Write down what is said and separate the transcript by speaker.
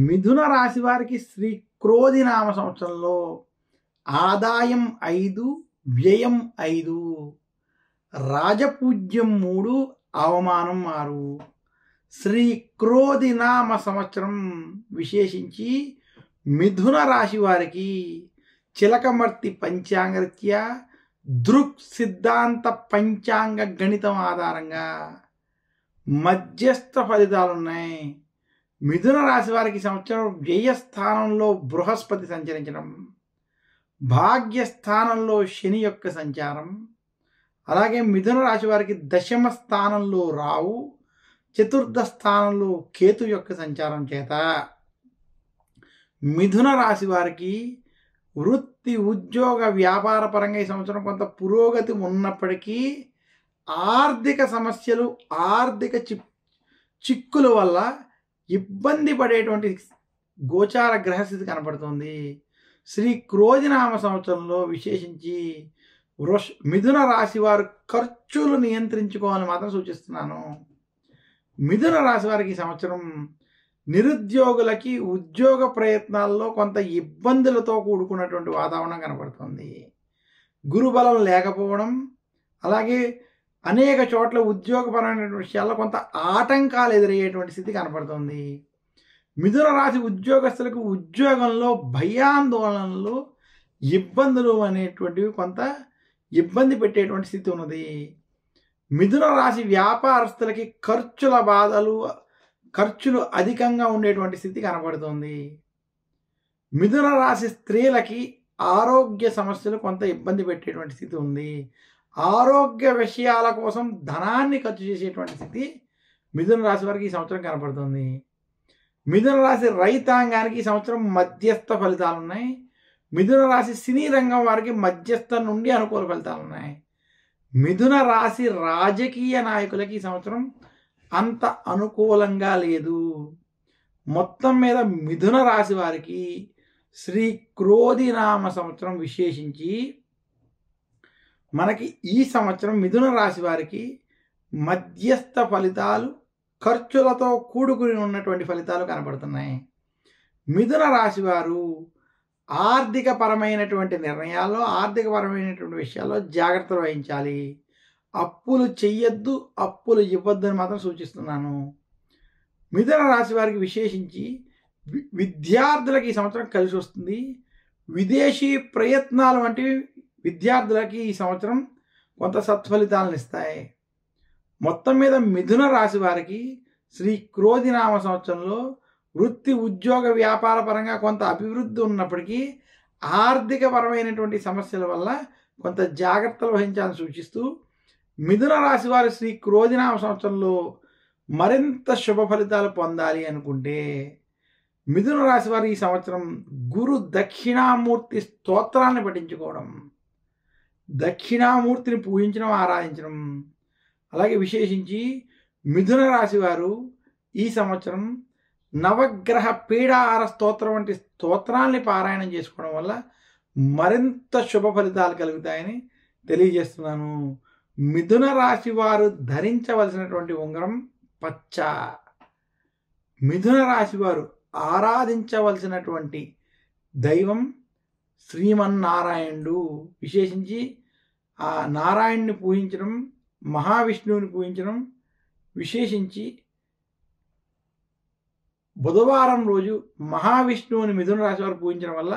Speaker 1: మిథున రాశి వారికి శ్రీ క్రోధి నామ సంవత్సరంలో ఆదాయం 5, వ్యయం 5, రాజపూజ్యం 3, అవమానం 6. శ్రీ క్రోధి నామ సంవత్సరం విశేషించి మిథున రాశి వారికి చిలకమర్తి పంచాంగరీత్యా దృక్ సిద్ధాంత పంచాంగ గణితం ఆధారంగా మధ్యస్థ ఫలితాలు ఉన్నాయి. మిథున రాశి వారికి సంవత్సరం వ్యయస్థానంలో బృహస్పతి సంచరించడం, భాగ్యస్థానంలో శని యొక్క సంచారం, అలాగే మిథున రాశి వారికి దశమ స్థానంలో రావు, చతుర్థ స్థానంలో కేతు యొక్క సంచారం చేత మిథున రాశి వారికి వృత్తి ఉద్యోగ వ్యాపార పరంగా ఈ సంవత్సరం కొంత పురోగతి ఉన్నప్పటికీ ఆర్థిక సమస్యలు, ఆర్థిక చిక్కుల వల్ల ఇబ్బంది పడేటువంటి గోచార గ్రహస్థితి కనపడుతుంది. శ్రీ క్రోధినామ సంవత్సరంలో విశేషించి మిథున రాశి వారు ఖర్చులు నియంత్రించుకోవాలని మాత్రం సూచిస్తున్నాను. మిథున రాశి వారికి ఈ సంవత్సరం నిరుద్యోగులకి ఉద్యోగ ప్రయత్నాల్లో కొంత ఇబ్బందులతో కూడుకున్నటువంటి వాతావరణం కనపడుతుంది. గురుబలం లేకపోవడం, అలాగే అనేక చోట్ల ఉద్యోగపరమైన విషయాల్లో కొంత ఆటంకాలు ఎదురయ్యేటువంటి స్థితి కనపడుతుంది. మిథున రాశి ఉద్యోగస్తులకు ఉద్యోగంలో భయాందోళనలు, ఇబ్బందులు అనేటువంటివి కొంత ఇబ్బంది పెట్టేటువంటి స్థితి ఉన్నది. మిథున రాశి వ్యాపారస్తులకి ఖర్చుల బాధలు, ఖర్చులు అధికంగా ఉండేటువంటి స్థితి కనపడుతుంది. మిథున రాశి స్త్రీలకి ఆరోగ్య సమస్యలు కొంత ఇబ్బంది పెట్టేటువంటి స్థితి ఉంది. ఆరోగ్య విషయాల కోసం ధనాన్ని ఖర్చు చేసేటువంటి స్థితి మిథున రాశి వారికి ఈ సంవత్సరం కనపడుతుంది. మిథున రాశి రైతాంగానికి ఈ సంవత్సరం మధ్యస్థ ఫలితాలు ఉన్నాయి. మిథున రాశి సినీ రంగం వారికి మధ్యస్థ నుండి అనుకూల ఫలితాలు ఉన్నాయి. మిథున రాశి రాజకీయ నాయకులకి ఈ సంవత్సరం అంత అనుకూలంగా లేదు. మొత్తం మీద మిథున రాశి వారికి శ్రీ క్రోధి నామ సంవత్సరం విశేషించి మనకి ఈ సంవత్సరం మిథున రాశి వారికి మధ్యస్థ ఫలితాలు, ఖర్చులతో కూడుకుని ఉన్నటువంటి ఫలితాలు కనపడుతున్నాయి. మిథున రాశి వారు ఆర్థిక పరమైనటువంటి నిర్ణయాల్లో, ఆర్థిక పరమైనటువంటి విషయాల్లో జాగ్రత్తలు వహించాలి. అప్పులు చెయ్యొద్దు, అప్పులు ఇవ్వద్దు అని మాత్రం సూచిస్తున్నాను. మిథున రాశి వారికి విశేషించి విద్యార్థులకి ఈ సంవత్సరం కలిసి వస్తుంది. విదేశీ ప్రయత్నాలు వంటివి విద్యార్థులకి ఈ సంవత్సరం కొంత సత్ఫలితాలను ఇస్తాయి. మొత్తం మీద మిథున రాశి వారికి శ్రీ క్రోధి నామ సంవత్సరంలో వృత్తి ఉద్యోగ వ్యాపార పరంగా కొంత అభివృద్ధి ఉన్నప్పటికీ ఆర్థిక పరమైనటువంటి సమస్యల వల్ల కొంత జాగ్రత్తలు వహించాలని సూచిస్తూ, మిథున రాశి వారి శ్రీ క్రోధి నామ సంవత్సరంలో మరింత శుభ ఫలితాలు పొందాలి అనుకుంటే మిథున రాశి వారు ఈ సంవత్సరం గురు దక్షిణామూర్తి స్తోత్రాన్ని పఠించుకోవడం, దక్షిణామూర్తిని పూజించడం, ఆరాధించడం, అలాగే విశేషించి మిథున రాశి వారు ఈ సంవత్సరం నవగ్రహ పీడాహార స్తోత్రం వంటి స్తోత్రాల్ని పారాయణం చేసుకోవడం వల్ల మరింత శుభ ఫలితాలు కలుగుతాయని తెలియజేస్తున్నాను. మిథున రాశి వారు ధరించవలసినటువంటి ఉంగరం పచ్చ. మిథున రాశి వారు ఆరాధించవలసినటువంటి దైవం శ్రీమన్నారాయణుడు. విశేషించి ఆ నారాయణుని పూజించడం, మహావిష్ణువుని పూజించడం, విశేషించి బుధవారం రోజు మహావిష్ణువుని మిథున రాశి వారు పూజించడం వల్ల